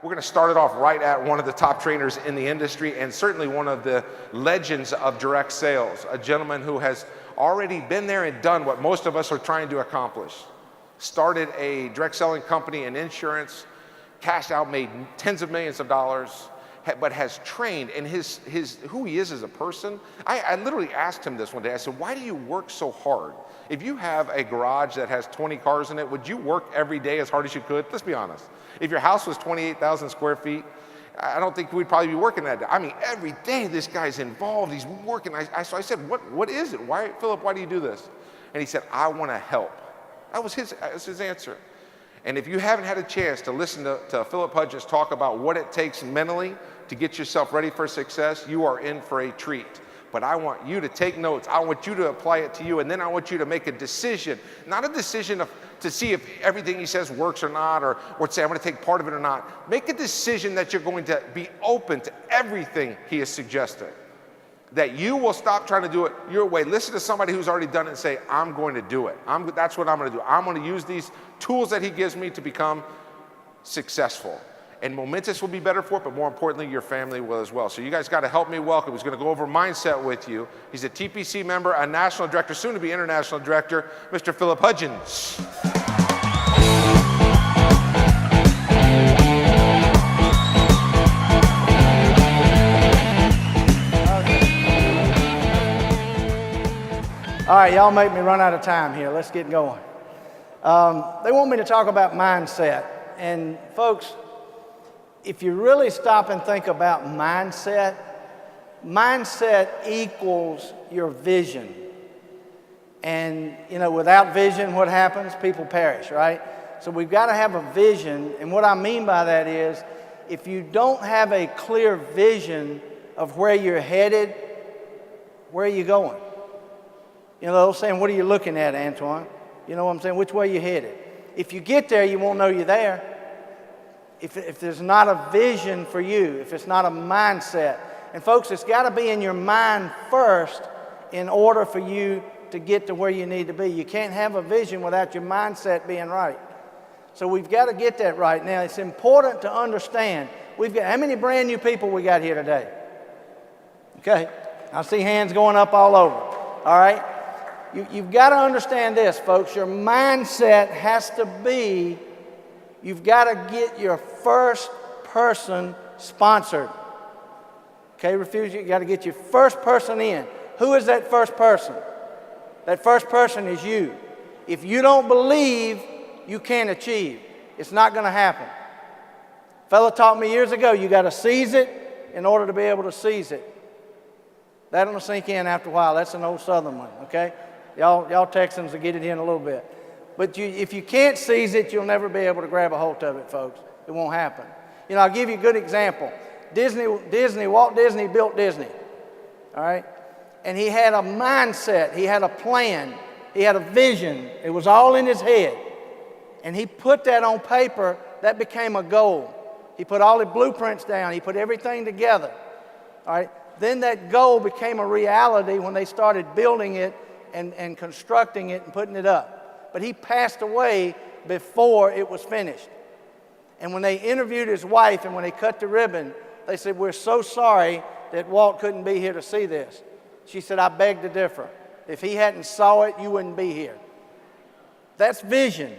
We're going to start it off right at one of the top trainers in the industry and certainly one of the legends of direct sales, a gentleman who has already been there and done what most of us are trying to accomplish. Started a direct selling company in insurance, cashed out, made tens of millions of dollars, but has trained, and who he is as a person. I literally asked him this one day. I said, why do you work so hard? If you have a garage that has 20 cars in it, would you work every day as hard as you could? Let's be honest. If your house was 28,000 square feet, I don't think we'd probably be working that day. I mean, every day this guy's involved, he's working. So I said, what is it? Philip, why do you do this? And he said, I want to help. That was his answer. And if you haven't had a chance to listen to Philip Hudgins talk about what it takes mentally to get yourself ready for success, you are in for a treat. But I want you to take notes. I want you to apply it to you, and then I want you to make a decision, not a decision to see if everything he says works or not, or say I'm going to take part of it or not. Make a decision that you're going to be open to everything he has suggested, that you will stop trying to do it your way. Listen to somebody who's already done it and say, I'm going to do it. That's what I'm going to do. I'm going to use these tools that he gives me to become successful. And Momentous will be better for it, but more importantly, your family will as well. So you guys got to help me welcome. He's going to go over mindset with you. He's a TPC member, a national director, soon to be international director, Mr. Philip Hudgins. All right, y'all make me run out of time here. Let's get going. They want me to talk about mindset. And folks, if you really stop and think about mindset, mindset equals your vision. And, without vision, what happens? People perish, right? So we've got to have a vision. And what I mean by that is, if you don't have a clear vision of where you're headed, where are you going? They're saying, what are you looking at, Antoine? You know what I'm saying? Which way you headed? If you get there, you won't know you're there. If there's not a vision for you, if it's not a mindset. And folks, it's got to be in your mind first in order for you to get to where you need to be. You can't have a vision without your mindset being right. So we've got to get that right. Now, it's important to understand. We've got, how many brand new people we got here today? Okay. I see hands going up all over. All right. You've got to understand this, folks. Your mindset has to be, you've got to get your first person sponsored. Okay, refuse, you got to get your first person in. Who is that first person? That first person is you. If you don't believe, you can't achieve. It's not going to happen. A fellow taught me years ago, you got to seize it in order to be able to seize it. That'll sink in after a while. That's an old Southern one, okay? Y'all Texans will get it in a little bit. But if you can't seize it, you'll never be able to grab a hold of it, folks. It won't happen. I'll give you a good example. Walt Disney built Disney, all right? And he had a mindset. He had a plan. He had a vision. It was all in his head. And he put that on paper. That became a goal. He put all the blueprints down. He put everything together, all right? Then that goal became a reality when they started building it and constructing it and putting it up. But he passed away before it was finished. And when they interviewed his wife and when they cut the ribbon, they said, we're so sorry that Walt couldn't be here to see this. She said, I beg to differ. If he hadn't saw it, you wouldn't be here. That's vision.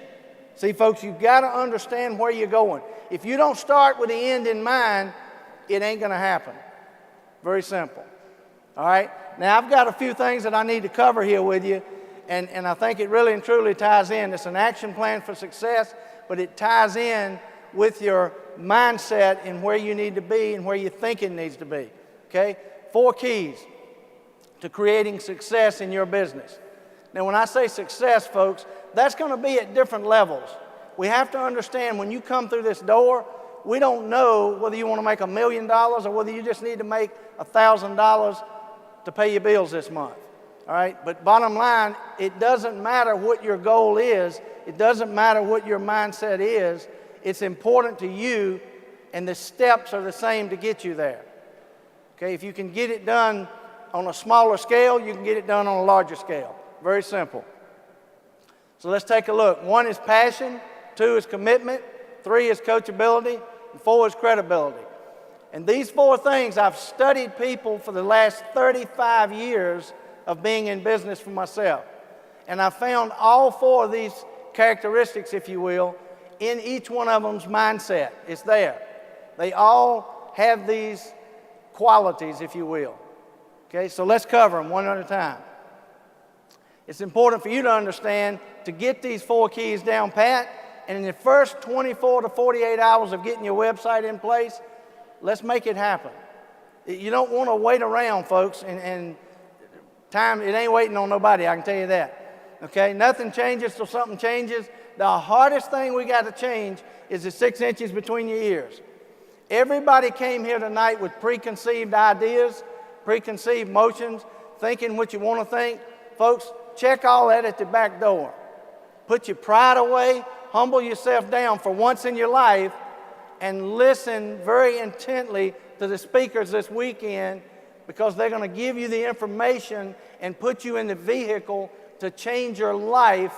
See, folks, you've got to understand where you're going. If you don't start with the end in mind, it ain't going to happen. Very simple. All right? Now, I've got a few things that I need to cover here with you, and I think it really and truly ties in. It's an action plan for success, but it ties in with your mindset and where you need to be and where your thinking needs to be, okay? 4 keys to creating success in your business. Now, when I say success, folks, that's going to be at different levels. We have to understand when you come through this door, we don't know whether you want to make $1 million or whether you just need to make $1,000 to pay your bills this month, all right? But bottom line, it doesn't matter what your goal is. It doesn't matter what your mindset is. It's important to you, and the steps are the same to get you there, okay? If you can get it done on a smaller scale, you can get it done on a larger scale. Very simple. So let's take a look. 1 is passion. 2 is commitment. 3 is coachability. and 4 is credibility. And these 4 things, I've studied people for the last 35 years of being in business for myself. And I found all 4 of these characteristics, if you will, in each one of them's mindset. It's there. They all have these qualities, if you will. Okay, so let's cover them one at a time. It's important for you to understand to get these 4 keys down pat, and in the first 24 to 48 hours of getting your website in place, let's make it happen. You don't want to wait around, folks, and time, it ain't waiting on nobody, I can tell you that. Okay, nothing changes till something changes. The hardest thing we got to change is the 6 inches between your ears. Everybody came here tonight with preconceived ideas, preconceived motions, thinking what you want to think. Folks, check all that at the back door. Put your pride away, humble yourself down for once in your life, and listen very intently to the speakers this weekend, because they're going to give you the information and put you in the vehicle to change your life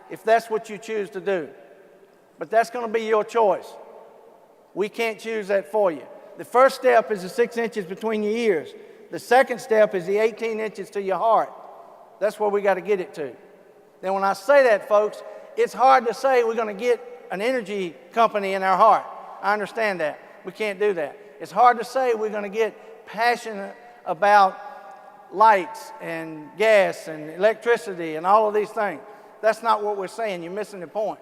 if that's what you choose to do. But that's going to be your choice. We can't choose that for you. The first step is the 6 inches between your ears. The second step is the 18 inches to your heart. That's where we got to get it to. Now, when I say that, folks, it's hard to say we're going to get an energy company in our heart. I understand that. We can't do that. It's hard to say we're going to get passionate about lights and gas and electricity and all of these things. That's not what we're saying. You're missing the point.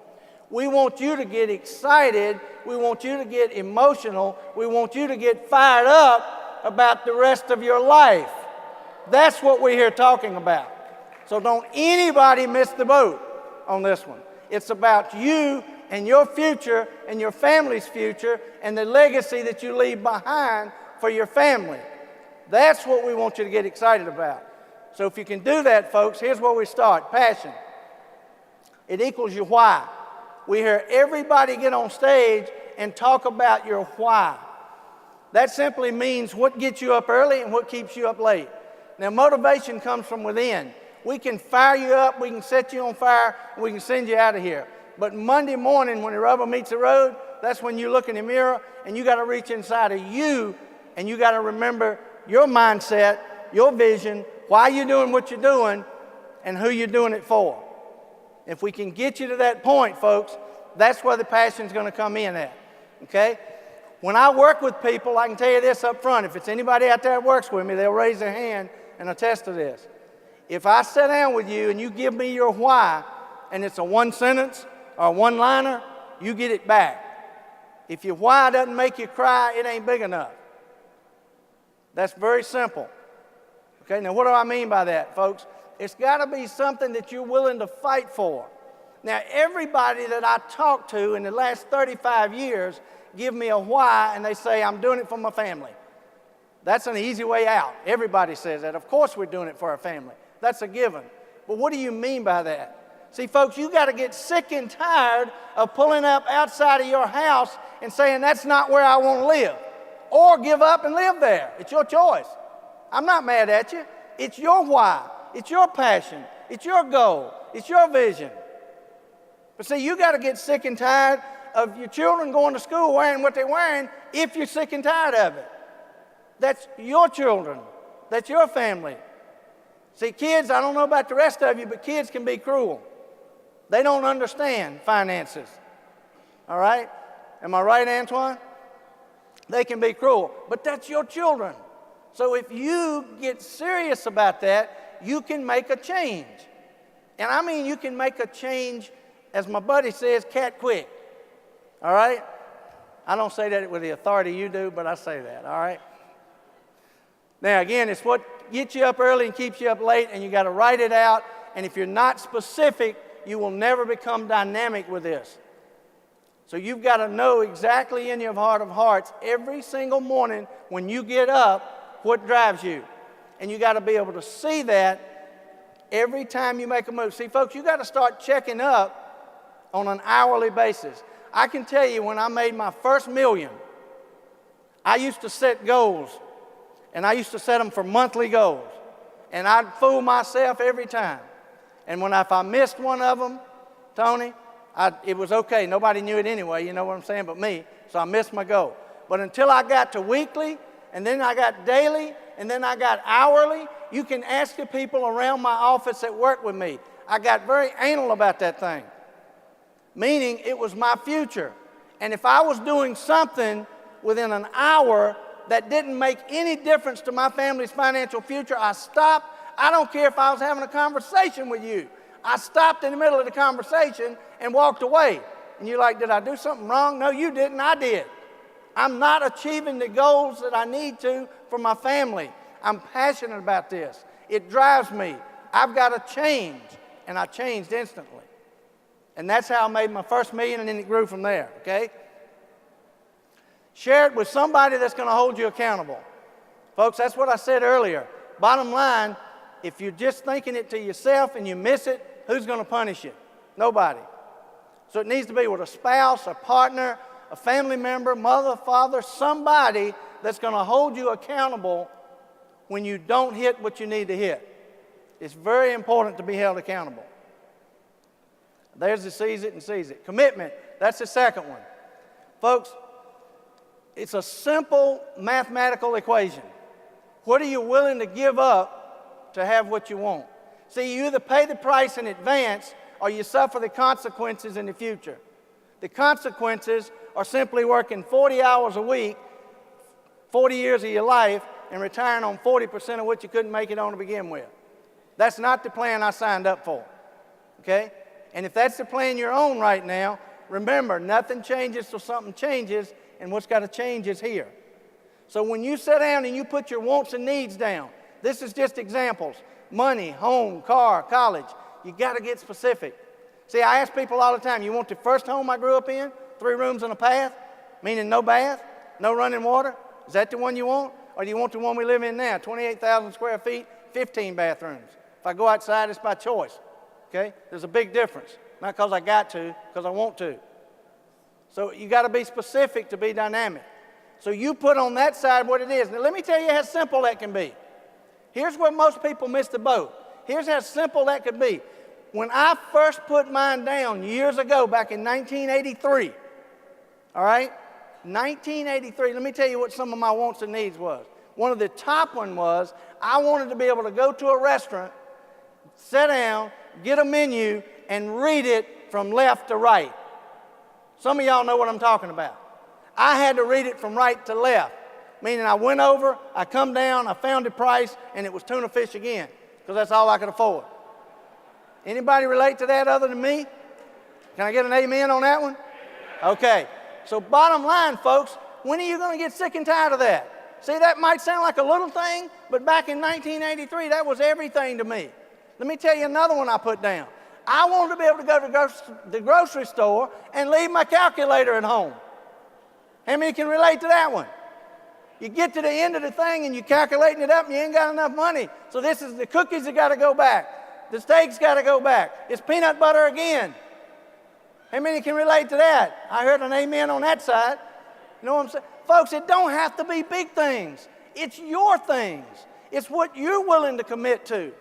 We want you to get excited. We want you to get emotional. We want you to get fired up about the rest of your life. That's what we're here talking about. So don't anybody miss the boat on this one. It's about you and your future and your family's future and the legacy that you leave behind for your family. That's what we want you to get excited about. So if you can do that, folks, here's where we start. Passion. It equals your why. We hear everybody get on stage and talk about your why. That simply means what gets you up early and what keeps you up late. Now, motivation comes from within. We can fire you up, we can set you on fire, and we can send you out of here. But Monday morning, when the rubber meets the road, that's when you look in the mirror and you got to reach inside of you and you got to remember your mindset, your vision, why you're doing what you're doing, and who you're doing it for. If we can get you to that point, folks, that's where the passion's going to come in at, okay? When I work with people, I can tell you this up front. If it's anybody out there that works with me, they'll raise their hand and attest to this. If I sit down with you and you give me your why, and it's a one sentence or a one-liner, you get it back. If your why doesn't make you cry, it ain't big enough. That's very simple. Okay, now what do I mean by that, folks? It's got to be something that you're willing to fight for. Now, everybody that I talked to in the last 35 years give me a why, and they say, I'm doing it for my family. That's an easy way out. Everybody says that. Of course we're doing it for our family. That's a given. But what do you mean by that? See, folks, you got to get sick and tired of pulling up outside of your house and saying, that's not where I want to live. Or give up and live there. It's your choice. I'm not mad at you. It's your why. It's your passion. It's your goal. It's your vision. But see, you got to get sick and tired of your children going to school wearing what they're wearing if you're sick and tired of it. That's your children. That's your family. See, kids, I don't know about the rest of you, but kids can be cruel. They don't understand finances. All right? Am I right, Antoine? They can be cruel, but that's your children. So if you get serious about that, you can make a change. And I mean you can make a change, as my buddy says, cat quick. All right? I don't say that with the authority you do, but I say that, all right? Now, again, it's what gets you up early and keeps you up late, and you got to write it out. And if you're not specific, you will never become dynamic with this. So you've got to know exactly in your heart of hearts every single morning when you get up what drives you. And you got to be able to see that every time you make a move. See, folks, you got to start checking up on an hourly basis. I can tell you when I made my first million, I used to set goals. And I used to set them for monthly goals. And I'd fool myself every time. And if I missed one of them, Tony, It was okay. Nobody knew it anyway, you know what I'm saying, but me. So I missed my goal. But until I got to weekly, and then I got daily, and then I got hourly, you can ask the people around my office that work with me. I got very anal about that thing, meaning it was my future. And if I was doing something within an hour that didn't make any difference to my family's financial future, I stopped. I don't care if I was having a conversation with you. I stopped in the middle of the conversation and walked away. And you're like, did I do something wrong? No, you didn't. I did. I'm not achieving the goals that I need to for my family. I'm passionate about this. It drives me. I've got to change. And I changed instantly. And that's how I made my first million, and then it grew from there, okay? Share it with somebody that's going to hold you accountable. Folks, that's what I said earlier. Bottom line, if you're just thinking it to yourself and you miss it, who's going to punish you? Nobody. So it needs to be with a spouse, a partner, a family member, mother, father, somebody that's going to hold you accountable when you don't hit what you need to hit. It's very important to be held accountable. There's the sees it and sees it. Commitment, that's the second one. Folks, it's a simple mathematical equation. What are you willing to give up to have what you want? See, you either pay the price in advance or you suffer the consequences in the future. The consequences are simply working 40 hours a week, 40 years of your life, and retiring on 40% of what you couldn't make it on to begin with. That's not the plan I signed up for, okay? And if that's the plan you're on right now, remember, nothing changes till something changes, and what's got to change is here. So when you sit down and you put your wants and needs down, this is just examples. Money, home, car, college. You got to get specific. See, I ask people all the time, you want the first home I grew up in? 3 rooms and a bath? Meaning no bath, no running water? Is that the one you want? Or do you want the one we live in now, 28,000 square feet, 15 bathrooms? If I go outside, it's by choice, okay? There's a big difference. Not because I got to, because I want to. So you got to be specific to be dynamic. So you put on that side what it is. Now let me tell you how simple that can be. Here's where most people miss the boat. Here's how simple that could be. When I first put mine down years ago, back in 1983, all right? 1983, let me tell you what some of my wants and needs was. One of the top one was I wanted to be able to go to a restaurant, sit down, get a menu, and read it from left to right. Some of y'all know what I'm talking about. I had to read it from right to left, meaning I went over, I come down, I found the price, and it was tuna fish again, because that's all I could afford. Anybody relate to that other than me? Can I get an amen on that one? Okay. So bottom line, folks, when are you going to get sick and tired of that? See, that might sound like a little thing, but back in 1983, that was everything to me. Let me tell you another one I put down. I wanted to be able to go to the grocery store and leave my calculator at home. How many can relate to that one? You get to the end of the thing and you're calculating it up and you ain't got enough money. So this is the cookies that got to go back. The steaks got to go back. It's peanut butter again. How many can relate to that? I heard an amen on that side. You know what I'm saying? Folks, it don't have to be big things. It's your things. It's what you're willing to commit to.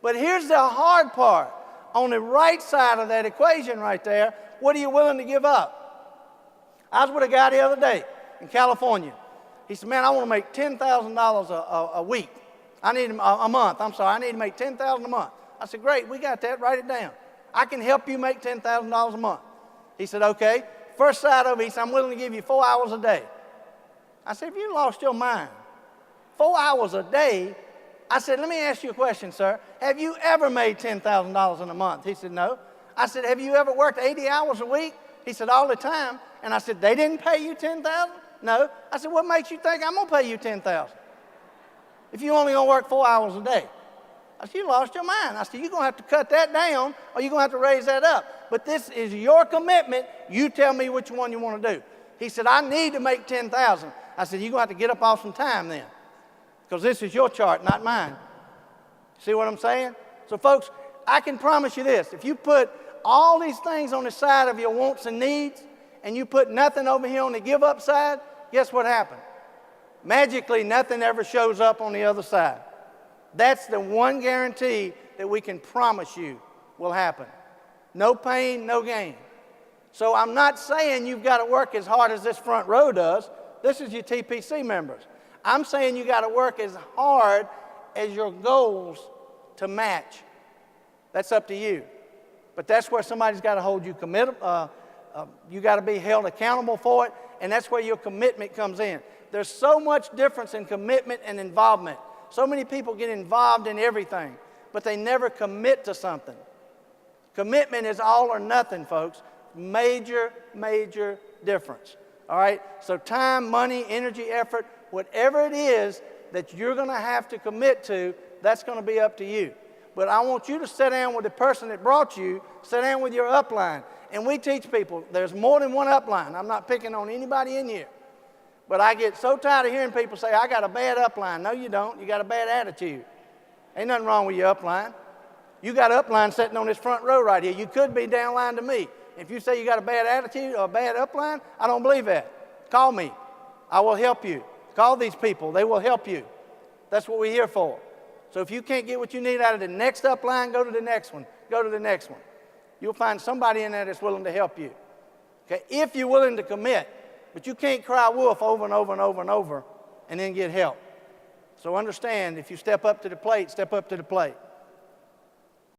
But here's the hard part. On the right side of that equation right there, what are you willing to give up? I was with a guy the other day in California. He said, man, I want to make $10,000 a week. I need a month. I'm sorry, I need to make $10,000 a month. I said, great, we got that. Write it down. I can help you make $10,000 a month. He said, okay. First side of it, he said, I'm willing to give you 4 hours a day. I said, have you lost your mind? 4 hours a day? I said, let me ask you a question, sir. Have you ever made $10,000 in a month? He said, no. I said, have you ever worked 80 hours a week? He said, all the time. And I said, they didn't pay you $10,000? No. I said, what makes you think I'm going to pay you $10,000 if you only going to work 4 hours a day? I said, you lost your mind. I said, you're going to have to cut that down or you're going to have to raise that up. But this is your commitment. You tell me which one you want to do. He said, I need to make $10,000. I said, you're going to have to get up off some time then, because this is your chart, not mine. See what I'm saying? So, folks, I can promise you this. If you put all these things on the side of your wants and needs and you put nothing over here on the give up side, guess what happened? Magically, nothing ever shows up on the other side. That's the one guarantee that we can promise you will happen. No pain, no gain. So I'm not saying you've got to work as hard as this front row does. This is your TPC members. I'm saying you got to work as hard as your goals to match. That's up to you. But that's where somebody's got to hold you committed. You got to be held accountable for it, and that's where your commitment comes in. There's so much difference in commitment and involvement. So many people get involved in everything, but they never commit to something. Commitment is all or nothing, folks. Major, major difference. All right? So time, money, energy, effort, whatever it is that you're going to have to commit to, that's going to be up to you. But I want you to sit down with the person that brought you, sit down with your upline. And we teach people there's more than one upline. I'm not picking on anybody in here. But I get so tired of hearing people say, I got a bad upline. No, you don't. You got a bad attitude. Ain't nothing wrong with your upline. You got upline sitting on this front row right here. You could be downline to me. If you say you got a bad attitude or a bad upline, I don't believe that. Call me. I will help you. Call these people. They will help you. That's what we're here for. So if you can't get what you need out of the next upline, go to the next one. Go to the next one. You'll find somebody in there that's willing to help you. Okay? If you're willing to commit. But you can't cry wolf over and over and over and over and then get help. So understand, if you step up to the plate, step up to the plate.